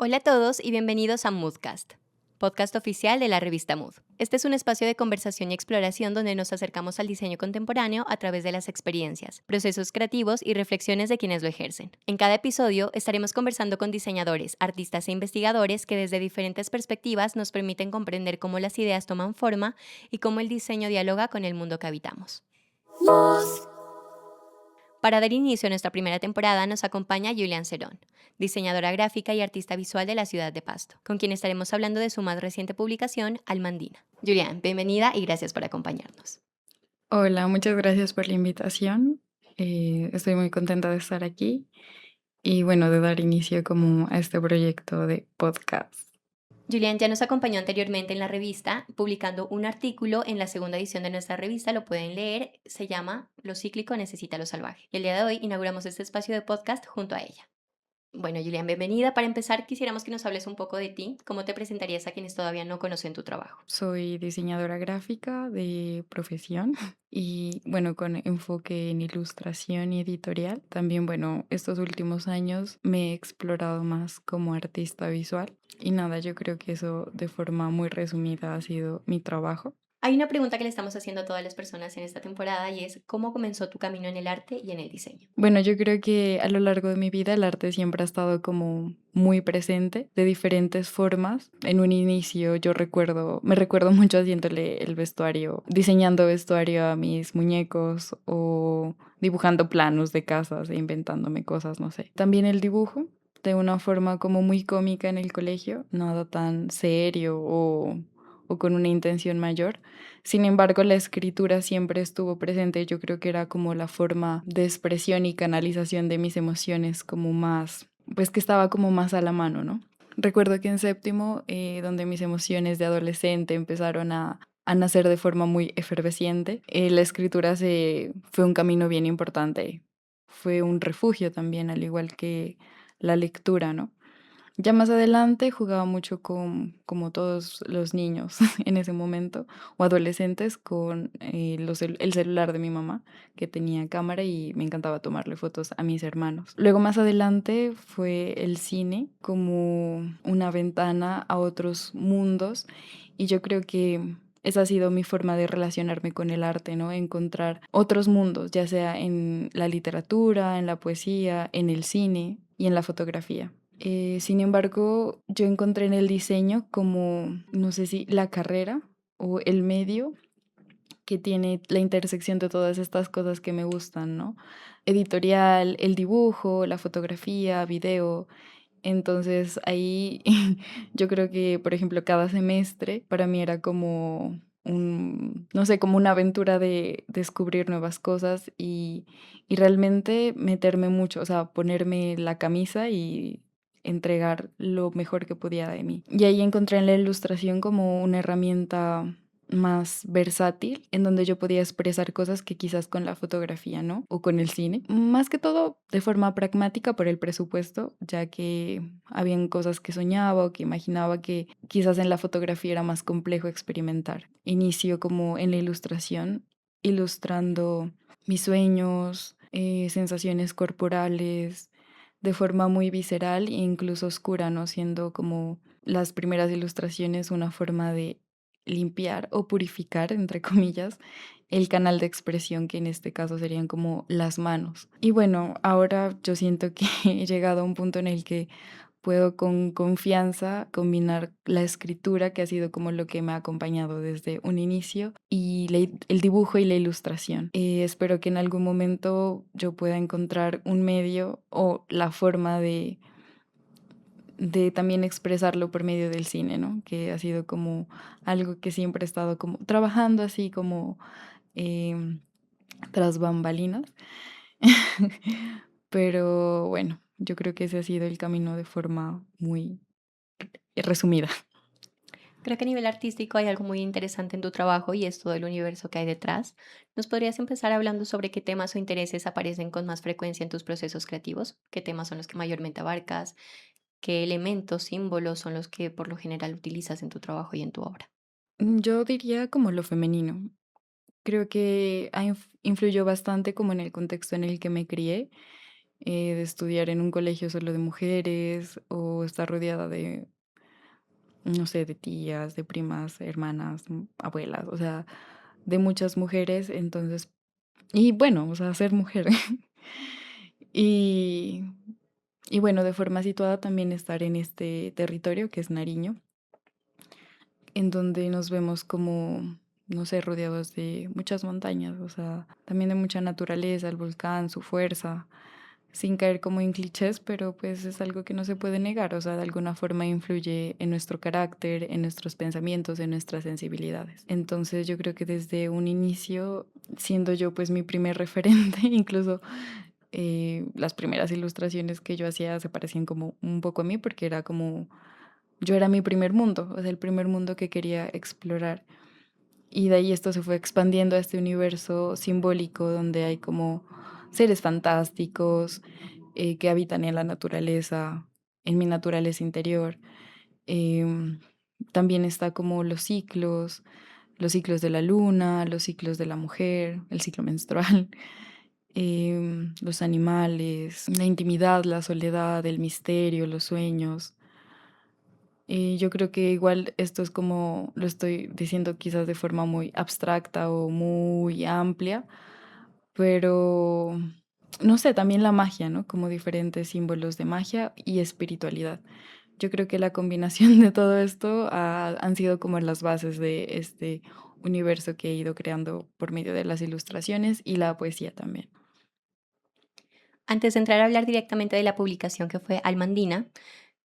Hola a todos y bienvenidos a Moodcast, podcast oficial de la revista Mood. Este es un espacio de conversación y exploración donde nos acercamos al diseño contemporáneo a través de las experiencias, procesos creativos y reflexiones de quienes lo ejercen. En cada episodio estaremos conversando con diseñadores, artistas e investigadores que desde diferentes perspectivas nos permiten comprender cómo las ideas toman forma y cómo el diseño dialoga con el mundo que habitamos. Para dar inicio a nuestra primera temporada nos acompaña Julian Cerón, diseñadora gráfica y artista visual de la ciudad de Pasto, con quien estaremos hablando de su más reciente publicación, Almandina. Julian, bienvenida y gracias por acompañarnos. Hola, muchas gracias por la invitación. Estoy muy contenta de estar aquí y bueno, de dar inicio como a este proyecto de podcast. Julian ya nos acompañó anteriormente en la revista, publicando un artículo en la segunda edición de nuestra revista, lo pueden leer, se llama Lo cíclico necesita lo salvaje. Y el día de hoy inauguramos este espacio de podcast junto a ella. Bueno, Julián, bienvenida. Para empezar, quisiéramos que nos hables un poco de ti. ¿Cómo te presentarías a quienes todavía no conocen tu trabajo? Soy diseñadora gráfica de profesión y bueno, con enfoque en ilustración y editorial. También, bueno, estos últimos años me he explorado más como artista visual y nada, yo creo que eso de forma muy resumida ha sido mi trabajo. Hay una pregunta que le estamos haciendo a todas las personas en esta temporada y es, ¿cómo comenzó tu camino en el arte y en el diseño? Bueno, yo creo que a lo largo de mi vida el arte siempre ha estado como muy presente de diferentes formas. En un inicio me recuerdo mucho haciéndole el vestuario, diseñando vestuario a mis muñecos o dibujando planos de casas e inventándome cosas, no sé. También el dibujo de una forma como muy cómica en el colegio, nada tan serio o con una intención mayor. Sin embargo, la escritura siempre estuvo presente. Yo creo que era como la forma de expresión y canalización de mis emociones, como más, pues que estaba como más a la mano, ¿no? Recuerdo que en séptimo, donde mis emociones de adolescente empezaron a nacer de forma muy efervesciente, la escritura fue un camino bien importante. Fue un refugio también, al igual que la lectura, ¿no? Ya más adelante jugaba mucho como todos los niños en ese momento, o adolescentes, con, el celular de mi mamá, que tenía cámara y me encantaba tomarle fotos a mis hermanos. Luego, más adelante, fue el cine como una ventana a otros mundos, y yo creo que esa ha sido mi forma de relacionarme con el arte, ¿no? Encontrar otros mundos, ya sea en la literatura, en la poesía, en el cine y en la fotografía. Sin embargo, yo encontré en el diseño como, no sé si la carrera o el medio que tiene la intersección de todas estas cosas que me gustan, ¿no? Editorial, el dibujo, la fotografía, video. Entonces ahí yo creo que, por ejemplo, cada semestre para mí era como no sé, como una aventura de descubrir nuevas cosas y realmente meterme mucho, o sea, ponerme la camisa y entregar lo mejor que podía de mí. Y ahí encontré en la ilustración como una herramienta más versátil, en donde yo podía expresar cosas que quizás con la fotografía, ¿no? O con el cine. Más que todo de forma pragmática por el presupuesto, ya que habían cosas que soñaba o que imaginaba que quizás en la fotografía era más complejo experimentar. Inicio como en la ilustración, ilustrando mis sueños, sensaciones corporales, de forma muy visceral e incluso oscura, ¿no? Siendo como las primeras ilustraciones una forma de limpiar o purificar, entre comillas, el canal de expresión, que en este caso serían como las manos. Y bueno, ahora yo siento que he llegado a un punto en el que puedo con confianza combinar la escritura, que ha sido como lo que me ha acompañado desde un inicio, y el dibujo y la ilustración. Espero que en algún momento yo pueda encontrar un medio o la forma de también expresarlo por medio del cine, ¿no? Que ha sido como algo que siempre he estado como trabajando así como em, tras bambalinas. Pero bueno, yo creo que ese ha sido el camino de forma muy resumida. Creo que a nivel artístico hay algo muy interesante en tu trabajo y es todo el universo que hay detrás. ¿Nos podrías empezar hablando sobre qué temas o intereses aparecen con más frecuencia en tus procesos creativos? ¿Qué temas son los que mayormente abarcas? ¿Qué elementos, símbolos son los que por lo general utilizas en tu trabajo y en tu obra? Yo diría como lo femenino. Creo que influyó bastante como en el contexto en el que me crié. de estudiar en un colegio solo de mujeres o estar rodeada de, no sé, de tías, de primas, hermanas, abuelas, o sea, de muchas mujeres, entonces, y bueno, o sea, ser mujer. Y, y bueno, de forma situada también estar en este territorio que es Nariño, en donde nos vemos como, no sé, rodeados de muchas montañas, o sea, también de mucha naturaleza, el volcán, su fuerza, sin caer como en clichés, pero pues es algo que no se puede negar, o sea, de alguna forma influye en nuestro carácter, en nuestros pensamientos, en nuestras sensibilidades. Entonces yo creo que desde un inicio, siendo yo pues mi primer referente, incluso las primeras ilustraciones que yo hacía se parecían como un poco a mí porque era como, yo era mi primer mundo, o sea, el primer mundo que quería explorar. Y de ahí esto se fue expandiendo a este universo simbólico donde hay como seres fantásticos que habitan en la naturaleza, en mi naturaleza interior. Em, También está como los ciclos de la luna, los ciclos de la mujer, el ciclo menstrual, los animales, la intimidad, la soledad, el misterio, los sueños. Y yo creo que igual esto es como lo estoy diciendo quizás de forma muy abstracta o muy amplia, pero no sé, también la magia, ¿no? Como diferentes símbolos de magia y espiritualidad. Yo creo que la combinación de todo esto han sido como las bases de este universo que he ido creando por medio de las ilustraciones y la poesía también. Antes de entrar a hablar directamente de la publicación que fue Almandina,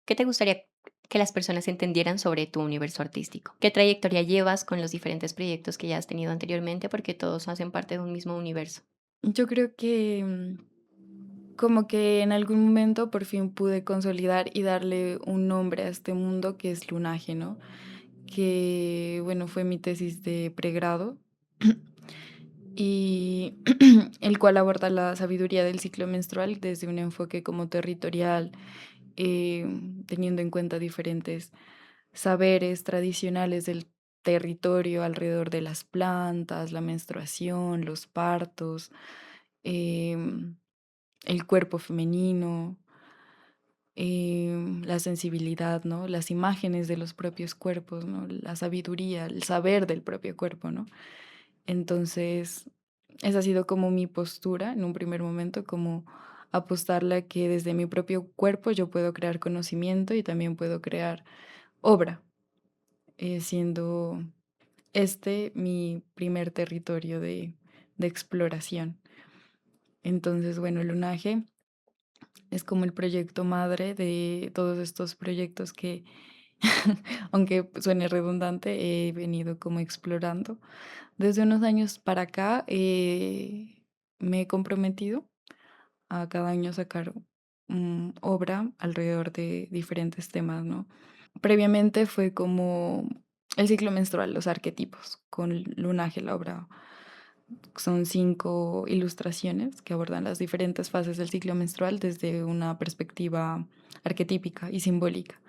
¿qué te gustaría que las personas entendieran sobre tu universo artístico? ¿Qué trayectoria llevas con los diferentes proyectos que ya has tenido anteriormente? Porque todos hacen parte de un mismo universo. Yo creo que como que en algún momento por fin pude consolidar y darle un nombre a este mundo que es Lunaje, ¿no? Que, bueno, fue mi tesis de pregrado y el cual aborda la sabiduría del ciclo menstrual desde un enfoque como territorial, eh, teniendo en cuenta diferentes saberes tradicionales del territorio alrededor de las plantas, la menstruación, los partos, em, el cuerpo femenino, la sensibilidad, ¿no? Las imágenes de los propios cuerpos, ¿no? La sabiduría, el saber del propio cuerpo, ¿no? Entonces, esa ha sido como mi postura en un primer momento, como apostarle a que desde mi propio cuerpo yo puedo crear conocimiento y también puedo crear obra, siendo este mi primer territorio de exploración. Entonces, bueno, el lunaje es como el proyecto madre de todos estos proyectos que, aunque suene redundante, he venido como explorando. Desde unos años para acá me he comprometido a cada año sacar obra alrededor de diferentes temas, ¿no? Previamente fue como el ciclo menstrual, los arquetipos, con Lunaje, la obra. Son 5 ilustraciones que abordan las diferentes fases del ciclo menstrual desde una perspectiva arquetípica y simbólica.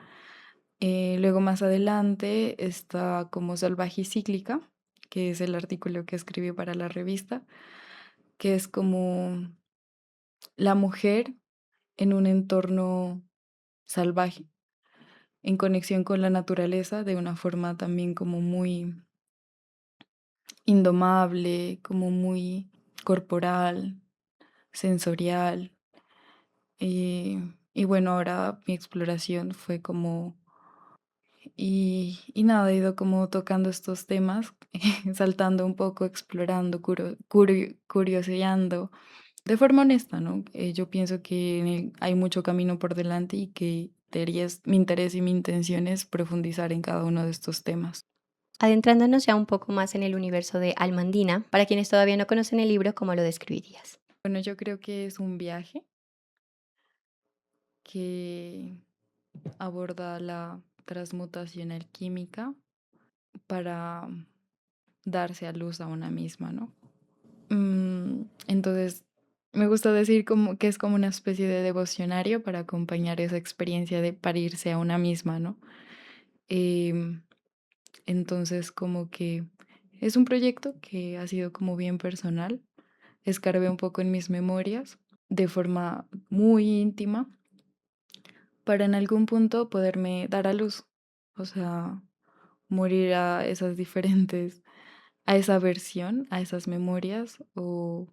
Luego más adelante está como Salvaje y Cíclica, que es el artículo que escribí para la revista, que es como la mujer en un entorno salvaje, en conexión con la naturaleza, de una forma también como muy indomable, como muy corporal, sensorial. Y bueno, ahora mi exploración fue como, y nada, he ido como tocando estos temas, saltando un poco, explorando, curioseando, de forma honesta, ¿no? Yo pienso que hay mucho camino por delante y que mi interés y mi intención es profundizar en cada uno de estos temas. Adentrándonos ya un poco más en el universo de Almandina, para quienes todavía no conocen el libro, ¿cómo lo describirías? Bueno, yo creo que es un viaje que aborda la transmutación alquímica para darse a luz a una misma, ¿no? Entonces, me gusta decir como que es como una especie de devocionario para acompañar esa experiencia de parirse a una misma, ¿no? Em, entonces, como que es un proyecto que ha sido como bien personal. Escarbé un poco en mis memorias de forma muy íntima para en algún punto poderme dar a luz. O sea, morir a esas diferentes, a esa versión, a esas memorias o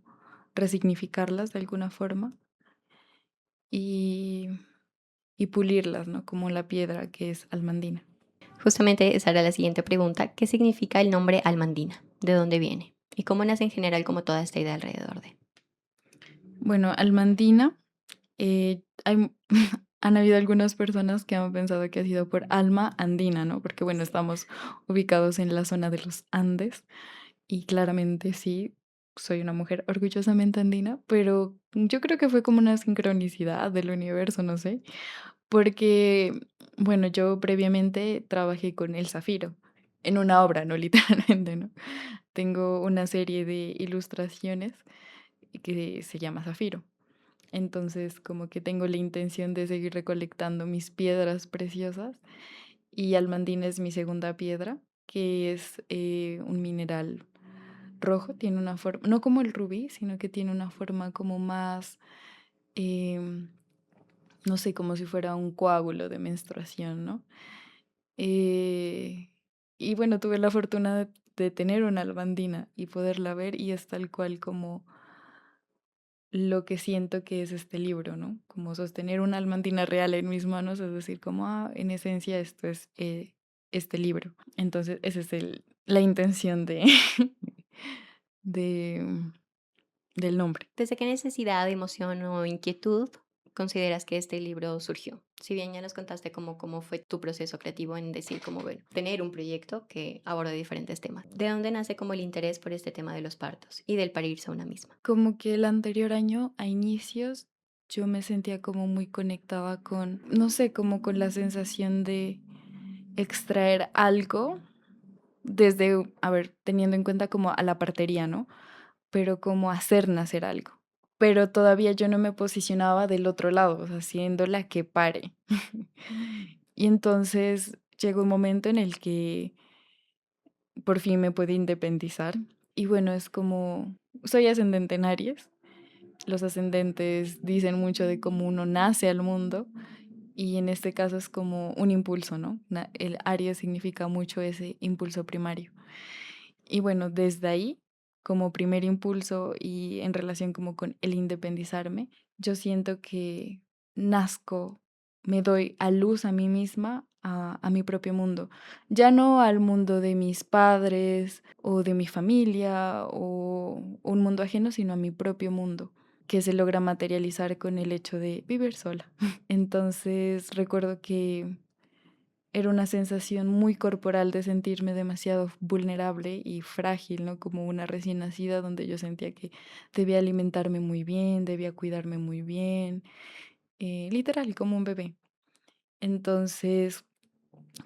resignificarlas de alguna forma y, y pulirlas, ¿no? Como la piedra que es almandina. Justamente esa era la siguiente pregunta. ¿Qué significa el nombre Almandina? ¿De dónde viene? ¿Y cómo nace en general como toda esta idea alrededor de? Bueno, almandina, hay, han habido algunas personas que han pensado que ha sido por alma andina, ¿no? Porque bueno, estamos ubicados en la zona de los Andes. Y claramente sí, soy una mujer orgullosamente andina, pero yo creo que fue como una sincronicidad del universo, no sé, porque, bueno, yo previamente trabajé con el zafiro en una obra, no literalmente, ¿no? Tengo una serie de ilustraciones que se llama Zafiro. Entonces, como que tengo la intención de seguir recolectando mis piedras preciosas y almandina es mi segunda piedra, que es un mineral rojo, tiene una forma, no como el rubí, sino que tiene una forma como más, em, no sé, como si fuera un coágulo de menstruación, ¿no? Eh, y bueno, tuve la fortuna de tener una albandina y poderla ver y es tal cual como lo que siento que es este libro, ¿no? Como sostener una albandina real en mis manos, es decir, como, en esencia esto es este libro. Entonces, esa es la intención de, de, del nombre. ¿Desde qué necesidad, emoción o inquietud consideras que este libro surgió? Si bien ya nos contaste cómo fue tu proceso creativo en decir, como bueno, tener un proyecto que aborde diferentes temas. ¿De dónde nace como el interés por este tema de los partos y del parirse a una misma? Como que el anterior año, a inicios, yo me sentía como muy conectada con, no sé, como con la sensación de extraer algo desde, a ver, teniendo en cuenta como a la partería, ¿no? Pero como hacer nacer algo. Pero todavía yo no me posicionaba del otro lado, o sea, siendo la que pare. Y entonces llegó un momento en el que por fin me pude independizar. Y bueno, es como, soy ascendente en Aries. Los ascendentes dicen mucho de cómo uno nace al mundo y en este caso es como un impulso, ¿no? El Aries significa mucho ese impulso primario. Y bueno, desde ahí, como primer impulso y en relación como con el independizarme, yo siento que nazco, me doy a luz a mí misma, a mi propio mundo. Ya no al mundo de mis padres o de mi familia o un mundo ajeno, sino a mi propio mundo, que se logra materializar con el hecho de vivir sola. Entonces recuerdo que era una sensación muy corporal de sentirme demasiado vulnerable y frágil, ¿no? Como una recién nacida donde yo sentía que debía alimentarme muy bien, debía cuidarme muy bien, literal, como un bebé. Entonces,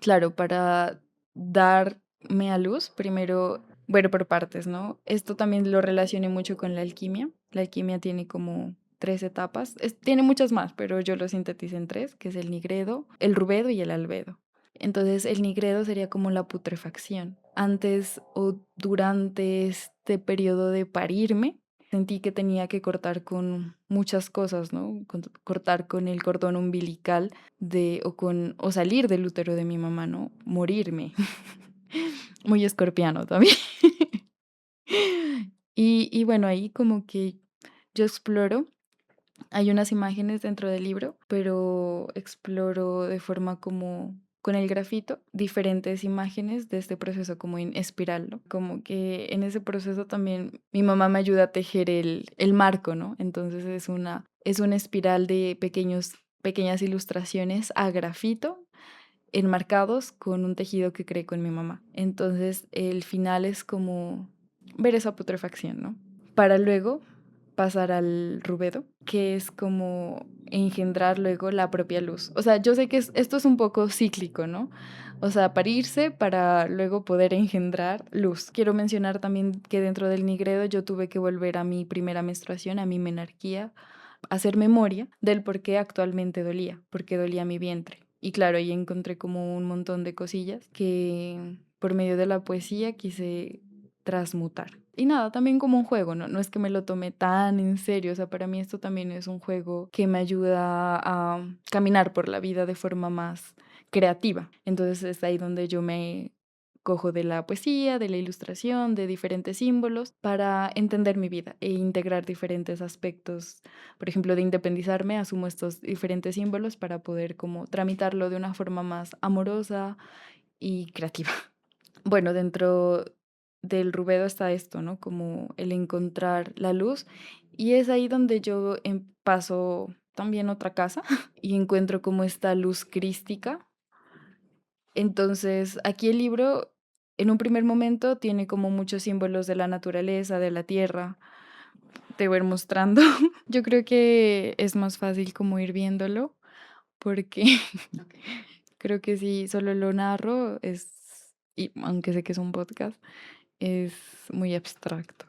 claro, para darme a luz, primero, bueno, por partes, ¿no? Esto también lo relacioné mucho con la alquimia. La alquimia tiene como tres etapas, tiene muchas más, pero yo lo sinteticé en tres, que es el nigredo, el rubedo y el albedo. Entonces, el nigredo sería como la putrefacción. Antes o durante este periodo de parirme, sentí que tenía que cortar con muchas cosas, ¿no? Cortar con el cordón umbilical o salir del útero de mi mamá, ¿no? Morirme. Muy escorpiano también. Y bueno, ahí como que yo exploro, hay unas imágenes dentro del libro, pero exploro de forma como con el grafito diferentes imágenes de este proceso como en espiral, ¿no? Como que en ese proceso también mi mamá me ayuda a tejer el marco, ¿no? Entonces es una espiral de pequeñas ilustraciones a grafito enmarcados con un tejido que creé con mi mamá. Entonces el final es como ver esa putrefacción, ¿no? Para luego pasar al rubedo, que es como engendrar luego la propia luz. O sea, yo sé que esto es un poco cíclico, ¿no? O sea, parirse para luego poder engendrar luz. Quiero mencionar también que dentro del nigredo yo tuve que volver a mi primera menstruación, a mi menarquía, hacer memoria del por qué actualmente dolía, porque dolía mi vientre. Y claro, ahí encontré como un montón de cosillas que por medio de la poesía quise transmutar. Y nada, también como un juego, ¿no? No es que me lo tome tan en serio, o sea, para mí esto también es un juego que me ayuda a caminar por la vida de forma más creativa. Entonces es ahí donde yo me cojo de la poesía, de la ilustración, de diferentes símbolos para entender mi vida e integrar diferentes aspectos. Por ejemplo, de independizarme, asumo estos diferentes símbolos para poder como tramitarlo de una forma más amorosa y creativa. Bueno, dentro del rubedo está esto, ¿no? Como el encontrar la luz. Y es ahí donde yo paso también otra casa y encuentro como esta luz crística. Entonces, aquí el libro, en un primer momento, tiene como muchos símbolos de la naturaleza, de la tierra. Te voy a ir mostrando. Yo creo que es más fácil como ir viéndolo porque creo que si solo lo narro y aunque sé que es un podcast, es muy abstracto.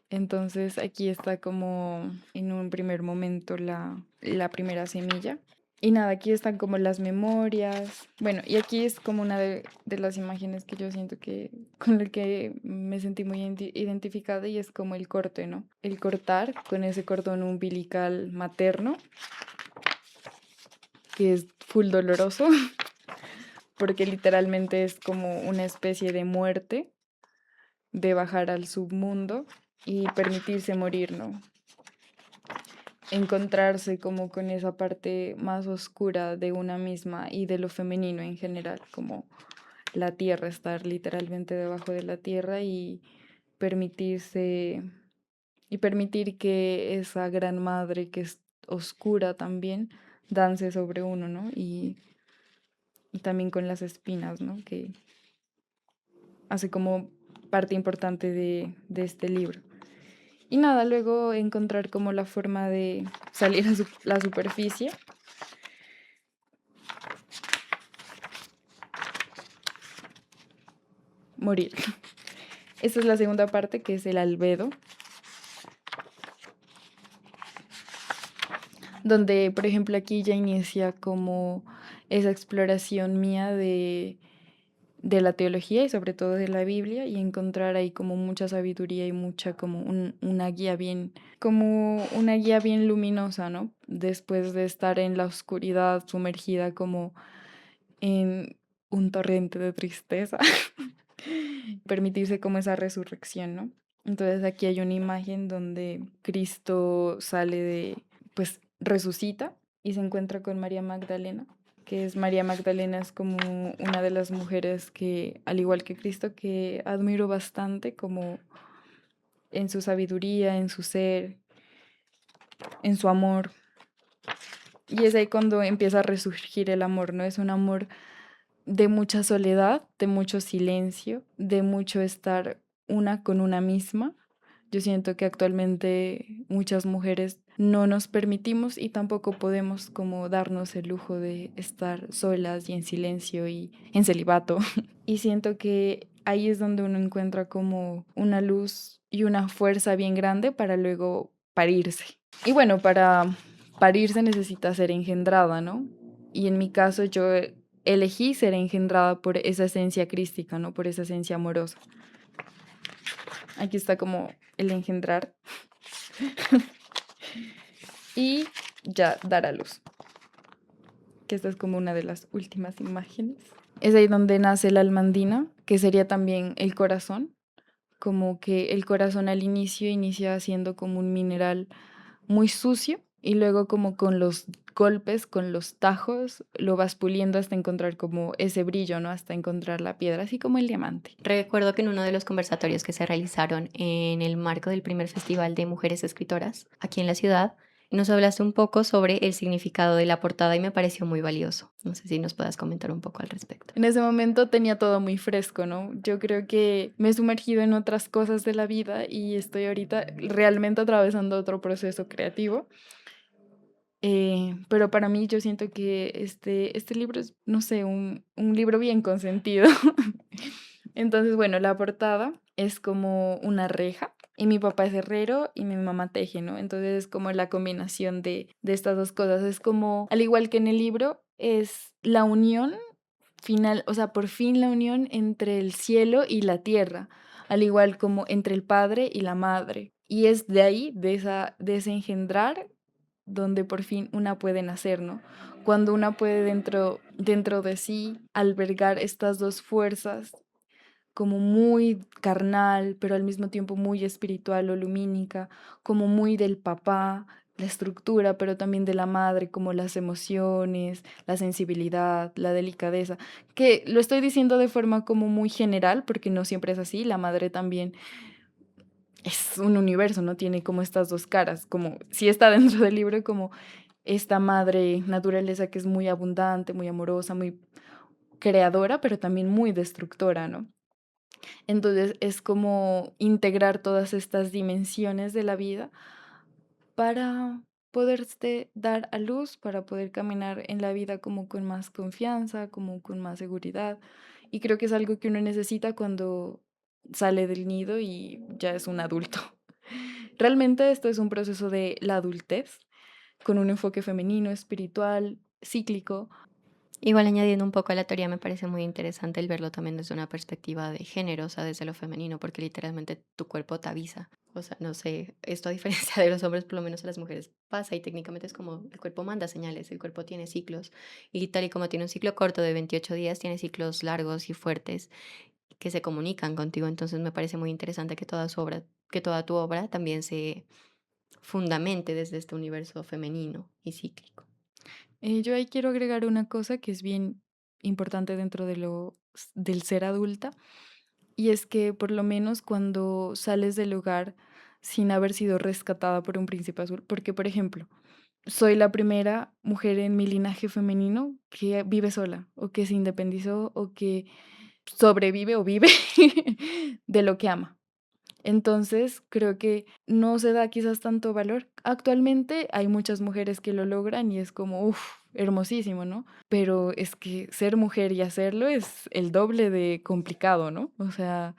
Entonces aquí está como en un primer momento la primera semilla. Y nada, aquí están como las memorias. Bueno, y aquí es como una de las imágenes que yo siento que con el que me sentí muy identificada y es como el corte, ¿no? El cortar con ese cordón umbilical materno, que es full doloroso, porque literalmente es como una especie de muerte, de bajar al submundo y permitirse morir, ¿no? Encontrarse como con esa parte más oscura de una misma y de lo femenino en general, como la tierra, estar literalmente debajo de la tierra y permitirse y permitir que esa gran madre que es oscura también dance sobre uno, ¿no? Y también con las espinas, ¿no? Que hace como parte importante de este libro. Y nada, luego encontrar como la forma de salir a la superficie. Morir. Esta es la segunda parte, que es el albedo, donde, por ejemplo, aquí ya inicia como esa exploración mía de la teología y sobre todo de la Biblia y encontrar ahí como mucha sabiduría y mucha como una guía bien, como una guía bien luminosa, ¿no? Después de estar en la oscuridad, sumergida como en un torrente de tristeza, permitirse como esa resurrección, ¿no? Entonces aquí hay una imagen donde Cristo sale pues resucita y se encuentra con María Magdalena, que es María Magdalena es como una de las mujeres que, al igual que Cristo, que admiro bastante como en su sabiduría, en su ser, en su amor. Y es ahí cuando empieza a resurgir el amor, ¿no? Es un amor de mucha soledad, de mucho silencio, de mucho estar una con una misma. Yo siento que actualmente muchas mujeres no nos permitimos y tampoco podemos como darnos el lujo de estar solas y en silencio y en celibato. Y siento que ahí es donde uno encuentra como una luz y una fuerza bien grande para luego parirse. Y bueno, para parirse necesita ser engendrada, ¿no? Y en mi caso yo elegí ser engendrada por esa esencia crística, ¿no? Por esa esencia amorosa. Aquí está como el engendrar y ya dar a luz, que esta es como una de las últimas imágenes. Es ahí donde nace la almandina, que sería también el corazón, como que el corazón al inicio inicia siendo como un mineral muy sucio y luego como con los golpes, con los tajos, lo vas puliendo hasta encontrar como ese brillo, ¿no? Hasta encontrar la piedra, así como el diamante. Recuerdo que en uno de los conversatorios que se realizaron en el marco del primer Festival de Mujeres Escritoras aquí en la ciudad, nos hablaste un poco sobre el significado de la portada y me pareció muy valioso. No sé si nos puedas comentar un poco al respecto. En ese momento tenía todo muy fresco, ¿no? Yo creo que me he sumergido en otras cosas de la vida y estoy ahorita realmente atravesando otro proceso creativo. Pero para mí yo siento que este libro es, no sé, un libro bien consentido. Entonces, bueno, la portada es como una reja y mi papá es herrero y mi mamá teje, ¿no? Entonces es como la combinación de estas dos cosas. Es como, al igual que en el libro, es la unión final, o sea, por fin la unión entre el cielo y la tierra. al igual como entre el padre y la madre. Y es de ahí, de ese engendrar, donde por fin una puede nacer, ¿no? Cuando una puede dentro de sí albergar estas dos fuerzas como muy carnal, pero al mismo tiempo muy espiritual o lumínica, como muy del papá, la estructura, pero también de la madre, como las emociones, la sensibilidad, la delicadeza, que lo estoy diciendo de forma como muy general, porque no siempre es así, la madre también es un universo, ¿no? Tiene como estas dos caras, como si está dentro del libro, como esta madre naturaleza que es muy abundante, muy amorosa, muy creadora, pero también muy destructora, ¿no? Entonces es como integrar todas estas dimensiones de la vida para poderte dar a luz, para poder caminar en la vida como con más confianza, como con más seguridad. Y creo que es algo que uno necesita cuando sale del nido y ya es un adulto. Realmente esto es un proceso de la adultez, con un enfoque femenino, espiritual, cíclico. Igual añadiendo un poco a la teoría, me parece muy interesante el verlo también desde una perspectiva de género, o sea, desde lo femenino, porque literalmente tu cuerpo te avisa. O sea, no sé, esto a diferencia de los hombres, por lo menos a las mujeres pasa y técnicamente es como el cuerpo manda señales, el cuerpo tiene ciclos y tal y como tiene un ciclo corto de 28 días, tiene ciclos largos y fuertes que se comunican contigo. Entonces me parece muy interesante que toda su obra, que toda tu obra también se fundamente desde este universo femenino y cíclico. Yo ahí quiero agregar una cosa que es bien importante dentro del ser adulta. Y es que por lo menos cuando sales del hogar sin haber sido rescatada por un príncipe azul, porque por ejemplo, soy la primera mujer en mi linaje femenino que vive sola o que se independizó o que sobrevive o vive de lo que ama. Entonces, creo que no se da quizás tanto valor. Actualmente hay muchas mujeres que lo logran y es como, uff, hermosísimo, ¿no? Pero es que ser mujer y hacerlo es el doble de complicado, ¿no? O sea,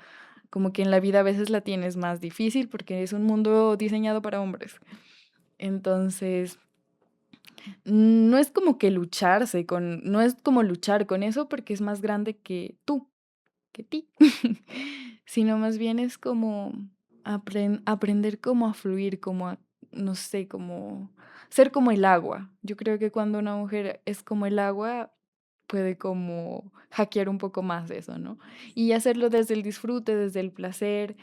como que en la vida a veces la tienes más difícil porque es un mundo diseñado para hombres. Entonces, no es como luchar con eso porque es más grande que tú, que ti, sino más bien es como aprender cómo a fluir, como a, no sé, como ser como el agua. Yo creo que cuando una mujer es como el agua, puede como hackear un poco más de eso, ¿no? Y hacerlo desde el disfrute, desde el placer,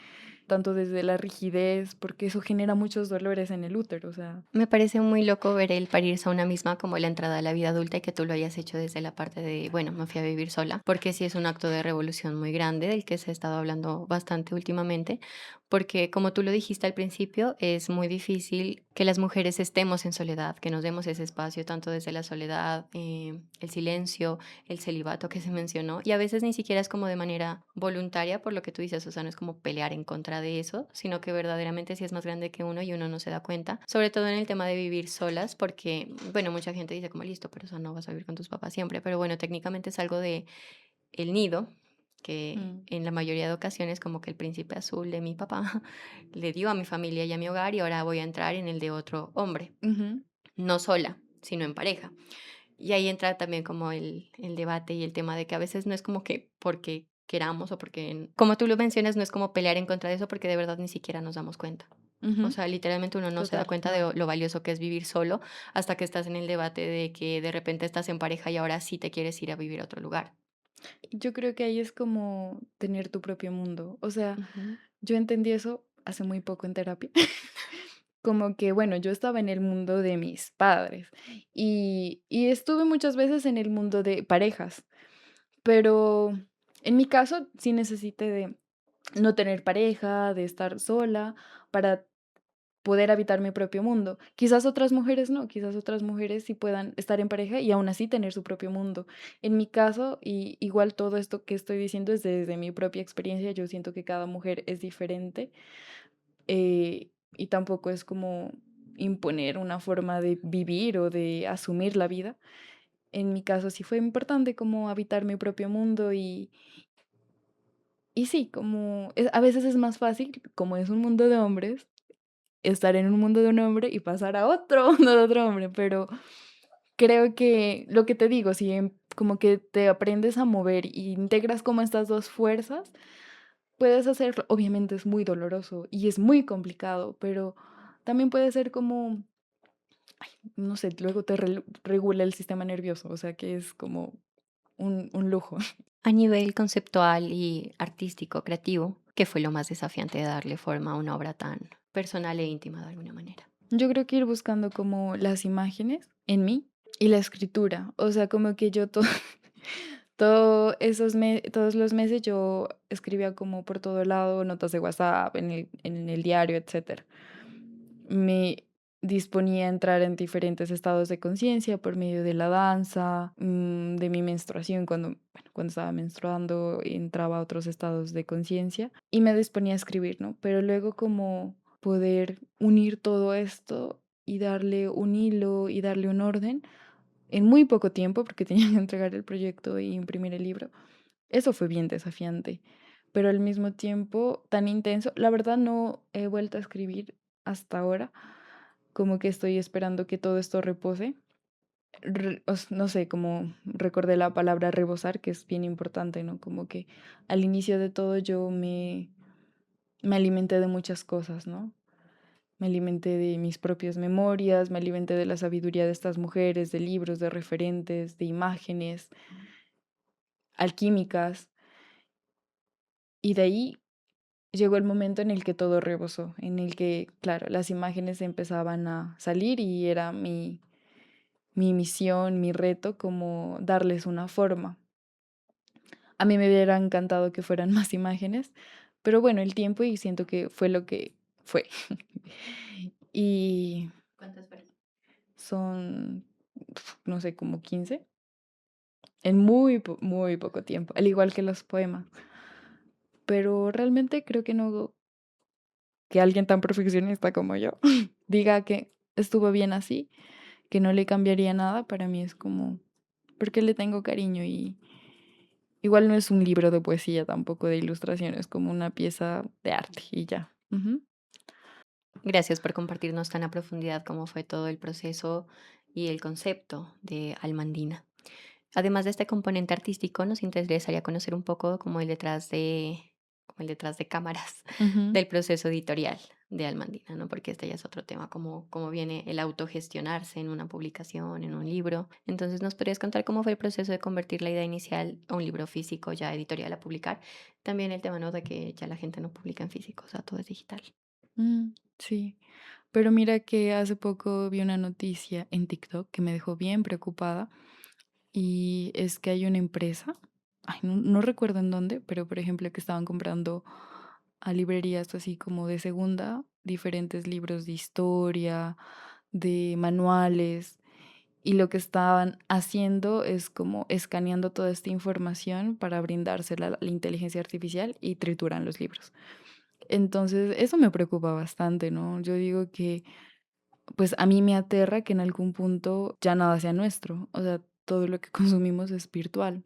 tanto desde la rigidez, porque eso genera muchos dolores en el útero, o sea. Me parece muy loco ver el parirse a una misma como la entrada a la vida adulta y que tú lo hayas hecho desde la parte de, bueno, me fui a vivir sola, porque sí es un acto de revolución muy grande del que se ha estado hablando bastante últimamente, porque como tú lo dijiste al principio, es muy difícil que las mujeres estemos en soledad, que nos demos ese espacio tanto desde la soledad, el silencio, el celibato que se mencionó, y a veces ni siquiera es como de manera voluntaria, por lo que tú dices, o sea, no es como pelear en contra de eso, sino que verdaderamente sí es más grande que uno y uno no se da cuenta, sobre todo en el tema de vivir solas, porque, bueno, mucha gente dice como listo, pero eso no vas a vivir con tus papás siempre, pero bueno, técnicamente es algo de el nido, que Mm, en la mayoría de ocasiones como que el príncipe azul de mi papá le dio a mi familia y a mi hogar y ahora voy a entrar en el de otro hombre, ujú, no sola, sino en pareja. Y ahí entra también como el debate y el tema de que a veces no es como que porque queramos o porque, como tú lo mencionas, no es como pelear en contra de eso porque de verdad ni siquiera nos damos cuenta. O ujú, sea, literalmente uno no se da total. cuenta de lo valioso que es vivir solo hasta que estás en el debate de que de repente estás en pareja y ahora sí te quieres ir a vivir a otro lugar. Yo creo que ahí es como tener tu propio mundo. O sea, Ujú. yo entendí eso hace muy poco en terapia. Como que, bueno, yo estaba en el mundo de mis padres y estuve muchas veces en el mundo de parejas, pero en mi caso sí necesité de no tener pareja, de estar sola para poder habitar mi propio mundo. Quizás otras mujeres no, quizás otras mujeres sí puedan estar en pareja y aún así tener su propio mundo. En mi caso, y igual todo esto que estoy diciendo es desde mi propia experiencia, yo siento que cada mujer es diferente y tampoco es como imponer una forma de vivir o de asumir la vida. En mi caso sí fue importante como habitar mi propio mundo y sí, como a veces es más fácil, como es un mundo de hombres, estar en un mundo de un hombre y pasar a otro mundo de otro hombre, pero creo que lo que te digo, si como que te aprendes a mover y integras como estas dos fuerzas, puedes hacerlo. Obviamente es muy doloroso y es muy complicado, pero también puede ser como, no sé, luego te regula el sistema nervioso, o sea que es como un lujo. A nivel conceptual y artístico, creativo, ¿qué fue lo más desafiante de darle forma a una obra tan personal e íntima de alguna manera? Yo creo que ir buscando como las imágenes en mí y la escritura, o sea, como que yo todos los meses yo escribía como por todo lado, notas de WhatsApp, en el diario, etcétera. Me disponía a entrar en diferentes estados de conciencia por medio de la danza, de mi menstruación, cuando estaba menstruando entraba a otros estados de conciencia y me disponía a escribir, ¿no? Pero luego como poder unir todo esto y darle un hilo y darle un orden en muy poco tiempo, porque tenía que entregar el proyecto y imprimir el libro, eso fue bien desafiante, pero al mismo tiempo tan intenso. La verdad no he vuelto a escribir hasta ahora, como que estoy esperando que todo esto repose. No sé, como recordé la palabra rebosar, que es bien importante, ¿no? Como que al inicio de todo yo me alimenté de muchas cosas, ¿no? Me alimenté de mis propias memorias, me alimenté de la sabiduría de estas mujeres, de libros, de referentes, de imágenes alquímicas, y de ahí llegó el momento en el que todo rebosó, en el que, claro, las imágenes empezaban a salir y era mi misión, mi reto, como darles una forma. A mí me hubiera encantado que fueran más imágenes, pero bueno, el tiempo y siento que fue lo que fue. Y ¿Cuántas fueron? son, no sé, como 15 en muy poco tiempo, al igual que los poemas. Pero realmente creo que no, que alguien tan perfeccionista como yo diga que estuvo bien así, que no le cambiaría nada, para mí es como, porque le tengo cariño y igual no es un libro de poesía tampoco de ilustración, es como una pieza de arte y ya. Ujú. Gracias por compartirnos tan a profundidad cómo fue todo el proceso y el concepto de Almandina. Además de este componente artístico, nos interesaría conocer un poco como el detrás de cámaras Ujú. del proceso editorial de Almandina, ¿no? Porque este ya es otro tema, cómo viene el autogestionarse en una publicación, en un libro. Entonces, ¿nos podrías contar cómo fue el proceso de convertir la idea inicial a un libro físico ya editorial a publicar? También el tema, ¿no? De que ya la gente no publica en físico, o sea, todo es digital. Sí, pero mira que hace poco vi una noticia en TikTok que me dejó bien preocupada y es que hay una empresa, ay, no recuerdo en dónde, pero por ejemplo que estaban comprando a librerías así como de segunda diferentes libros de historia, de manuales, y lo que estaban haciendo es como escaneando toda esta información para brindársela a la inteligencia artificial y trituran los libros. Entonces, eso me preocupa bastante, ¿no? Yo digo que, pues a mí me aterra que en algún punto ya nada sea nuestro, o sea, todo lo que consumimos es virtual,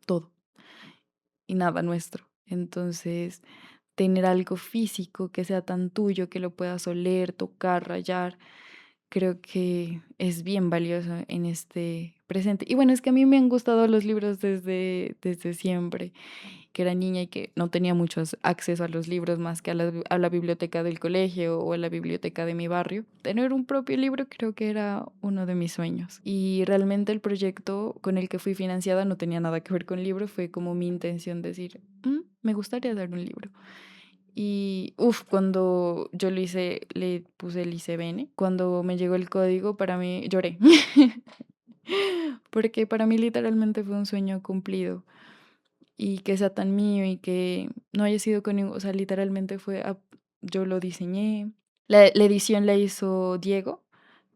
todo, y nada nuestro. Entonces, tener algo físico que sea tan tuyo, que lo puedas oler, tocar, rayar, creo que es bien valioso en este presente. Y bueno, es que a mí me han gustado los libros desde siempre, que era niña y que no tenía mucho acceso a los libros más que a la biblioteca del colegio o a la biblioteca de mi barrio. Tener un propio libro creo que era uno de mis sueños. Y realmente el proyecto con el que fui financiada no tenía nada que ver con libro, fue como mi intención decir, me gustaría dar un libro". Y cuando yo lo hice, le puse el ICBN, cuando me llegó el código, para mí lloré, porque para mí literalmente fue un sueño cumplido y que sea tan mío y que no haya sido con ningún, o sea, literalmente yo lo diseñé. La edición la hizo Diego,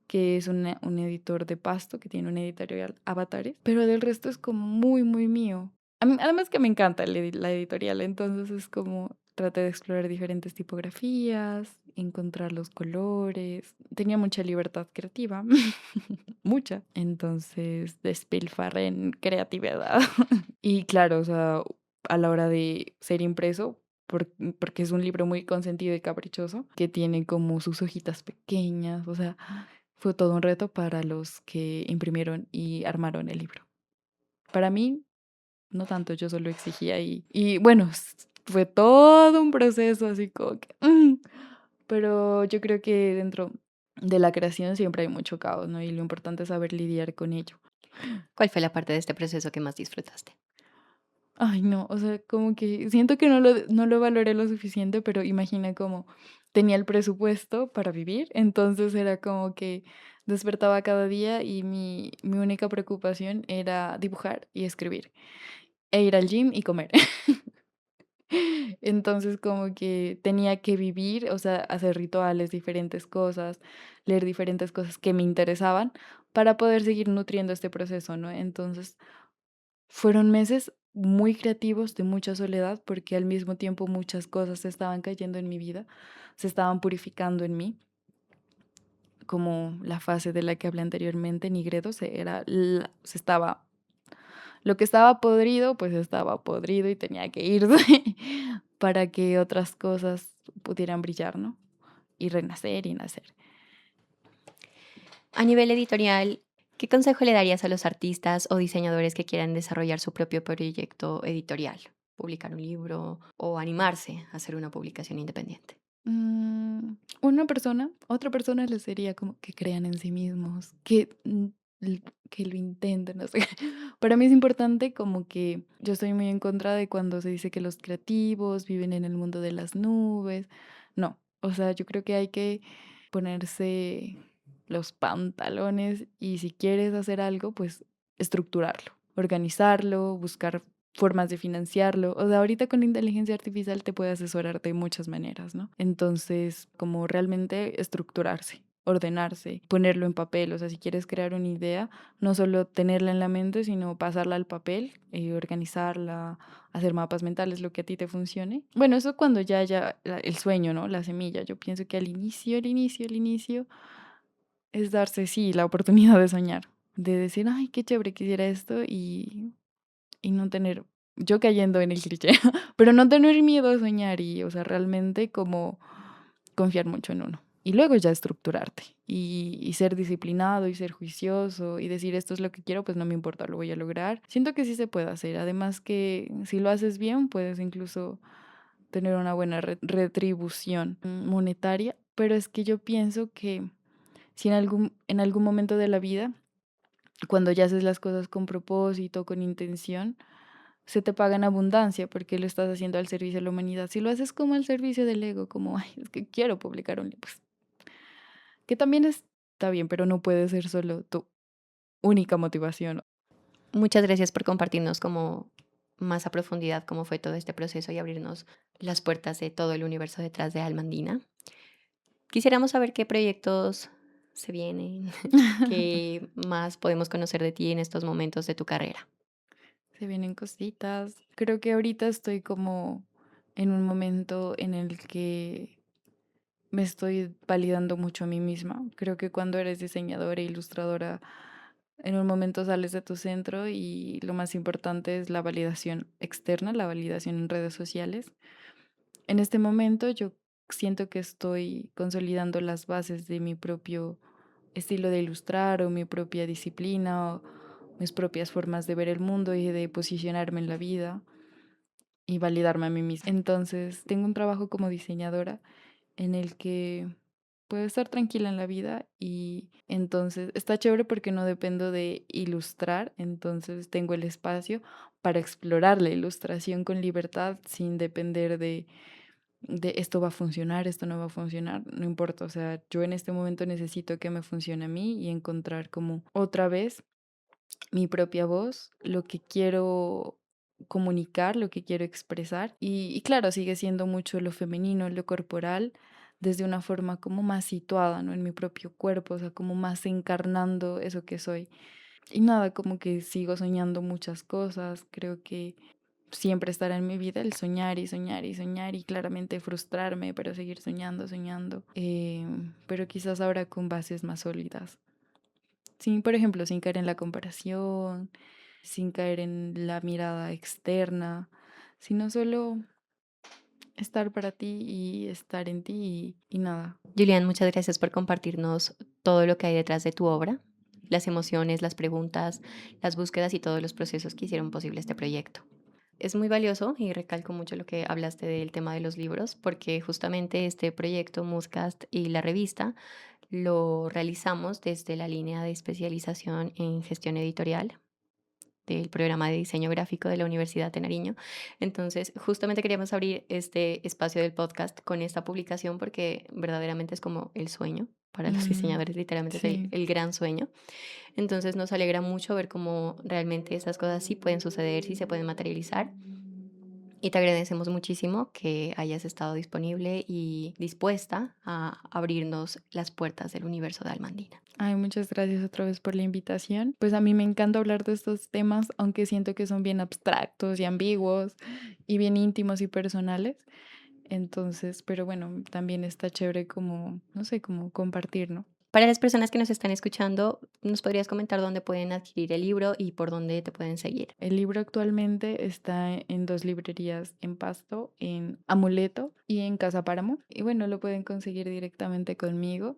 que es un editor de Pasto, que tiene una editorial Avatares, pero del resto es como muy mío. Además que me encanta la editorial, entonces es como traté de explorar diferentes tipografías, encontrar los colores. Tenía mucha libertad creativa, mucha. Entonces despilfarré en creatividad. Y claro, o sea, a la hora de ser impreso, porque es un libro muy consentido y caprichoso, que tiene como sus hojitas pequeñas, o sea, fue todo un reto para los que imprimieron y armaron el libro. Para mí, no tanto, yo solo exigía y bueno, fue todo un proceso así como que... Pero yo creo que dentro de la creación siempre hay mucho caos, ¿no? Y lo importante es saber lidiar con ello. ¿Cuál fue la parte de este proceso que más disfrutaste? Ay, no, o sea, como que siento que no lo valoré lo suficiente, pero imagina como tenía el presupuesto para vivir, entonces era como que despertaba cada día y mi única preocupación era dibujar y escribir, e ir al gym y comer. Entonces como que tenía que vivir, o sea, hacer rituales, diferentes cosas, leer diferentes cosas que me interesaban para poder seguir nutriendo este proceso, ¿no? Entonces fueron meses muy creativos, de mucha soledad, porque al mismo tiempo muchas cosas estaban cayendo en mi vida, se estaban purificando en mí, como la fase de la que hablé anteriormente, Nigredo, se estaba, lo que estaba podrido, pues estaba podrido y tenía que irse para que otras cosas pudieran brillar, ¿no? Y renacer y nacer. A nivel editorial, ¿qué consejo le darías a los artistas o diseñadores que quieran desarrollar su propio proyecto editorial? Publicar un libro o animarse a hacer una publicación independiente. Otra persona les sería como que crean en sí mismos, que lo intenten, no sé. Para mí es importante como que yo estoy muy en contra de cuando se dice que los creativos viven en el mundo de las nubes. No, o sea, yo creo que hay que ponerse los pantalones y si quieres hacer algo, pues estructurarlo, organizarlo, buscar formas de financiarlo. O sea, ahorita con la inteligencia artificial te puede asesorar de muchas maneras, ¿no? Entonces, como realmente estructurarse, ordenarse, ponerlo en papel. O sea, si quieres crear una idea, no solo tenerla en la mente, sino pasarla al papel, organizarla, hacer mapas mentales, lo que a ti te funcione. Bueno, eso cuando ya haya el sueño, ¿no? La semilla. Yo pienso que al inicio es darse, sí, la oportunidad de soñar, de decir, ay, qué chévere, quisiera esto y no tener, yo cayendo en el cliché, pero no tener miedo a soñar y, o sea, realmente como confiar mucho en uno. Y luego ya estructurarte y ser disciplinado y ser juicioso y decir esto es lo que quiero, pues no me importa, lo voy a lograr. Siento que sí se puede hacer. Además que si lo haces bien, puedes incluso tener una buena retribución monetaria. Pero es que yo pienso que si en algún momento de la vida, cuando ya haces las cosas con propósito, con intención, se te paga en abundancia porque lo estás haciendo al servicio de la humanidad. Si lo haces como al servicio del ego, como, ay, es que quiero publicar un libro, pues, que también está bien, pero no puede ser solo tu única motivación. Muchas gracias por compartirnos como más a profundidad cómo fue todo este proceso y abrirnos las puertas de todo el universo detrás de Almandina. Quisiéramos saber qué proyectos se vienen, qué más podemos conocer de ti en estos momentos de tu carrera. Se vienen cositas. Creo que ahorita estoy como en un momento en el que me estoy validando mucho a mí misma. Creo que cuando eres diseñadora e ilustradora, en un momento sales de tu centro y lo más importante es la validación externa, la validación en redes sociales. En este momento yo siento que estoy consolidando las bases de mi propio estilo de ilustrar o mi propia disciplina o mis propias formas de ver el mundo y de posicionarme en la vida y validarme a mí misma. Entonces, tengo un trabajo como diseñadora en el que puedo estar tranquila en la vida y entonces está chévere porque no dependo de ilustrar, entonces tengo el espacio para explorar la ilustración con libertad sin depender de esto va a funcionar, esto no va a funcionar, no importa, o sea, yo en este momento necesito que me funcione a mí y encontrar como otra vez mi propia voz, lo que quiero comunicar, lo que quiero expresar. Y claro, sigue siendo mucho lo femenino, lo corporal, desde una forma como más situada, ¿no? En mi propio cuerpo, o sea, como más encarnando eso que soy. Y nada, como que sigo soñando muchas cosas, creo que siempre estará en mi vida el soñar y soñar y soñar y claramente frustrarme, pero seguir soñando, soñando, pero quizás ahora con bases más sólidas. Sí, por ejemplo, sin caer en la comparación, sin caer en la mirada externa, sino solo estar para ti y estar en ti y nada. Julián, muchas gracias por compartirnos todo lo que hay detrás de tu obra, las emociones, las preguntas, las búsquedas y todos los procesos que hicieron posible este proyecto. Es muy valioso y recalco mucho lo que hablaste del tema de los libros, porque justamente este proyecto Moodcast y la revista lo realizamos desde la línea de especialización en gestión editorial del programa de diseño gráfico de la Universidad de Nariño. Entonces, justamente queríamos abrir este espacio del podcast con esta publicación porque verdaderamente es como el sueño. Para los Mm, diseñadores literalmente es sí. el gran sueño. Entonces nos alegra mucho ver cómo realmente esas cosas sí pueden suceder, sí se pueden materializar. Y te agradecemos muchísimo que hayas estado disponible y dispuesta a abrirnos las puertas del universo de Almandina. Ay, muchas gracias otra vez por la invitación. Pues a mí me encanta hablar de estos temas, aunque siento que son bien abstractos y ambiguos y bien íntimos y personales. Entonces, pero bueno, también está chévere como, no sé, como compartir, ¿no? Para las personas que nos están escuchando, ¿nos podrías comentar dónde pueden adquirir el libro y por dónde te pueden seguir? El libro actualmente está en dos librerías en Pasto, en Amuleto y en Casa Páramo. Y bueno, lo pueden conseguir directamente conmigo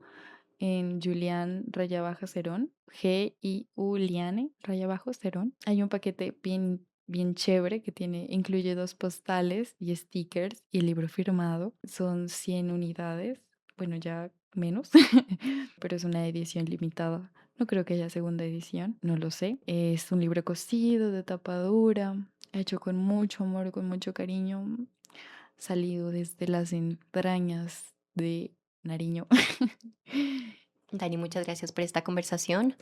en Julián raya baja Cerón, Giuliane raya bajo Cerón. Hay un paquete bien chévere que incluye dos postales y stickers y el libro firmado. Son 100 unidades, bueno, ya menos, pero es una edición limitada. No creo que haya segunda edición, no lo sé. Es un libro cosido, de tapa dura, hecho con mucho amor, con mucho cariño, salido desde las entrañas de Nariño. Dani, muchas gracias por esta conversación.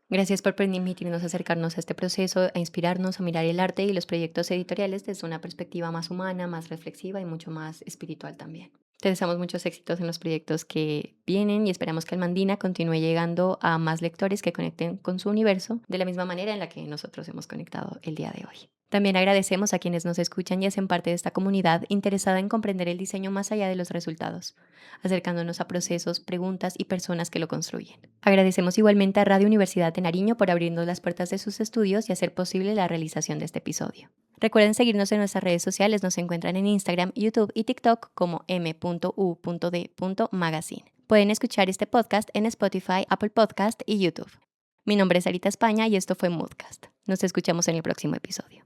Gracias por permitirnos acercarnos a este proceso, a inspirarnos a mirar el arte y los proyectos editoriales desde una perspectiva más humana, más reflexiva y mucho más espiritual también. Te deseamos muchos éxitos en los proyectos que vienen y esperamos que Almandina continúe llegando a más lectores que conecten con su universo de la misma manera en la que nosotros hemos conectado el día de hoy. También agradecemos a quienes nos escuchan y hacen parte de esta comunidad interesada en comprender el diseño más allá de los resultados, acercándonos a procesos, preguntas y personas que lo construyen. Agradecemos igualmente a Radio Universidad de Nariño por abrirnos las puertas de sus estudios y hacer posible la realización de este episodio. Recuerden seguirnos en nuestras redes sociales, nos encuentran en Instagram, YouTube y TikTok como m.u.d.magazine. Pueden escuchar este podcast en Spotify, Apple Podcast y YouTube. Mi nombre es Sarita España y esto fue Moodcast. Nos escuchamos en el próximo episodio.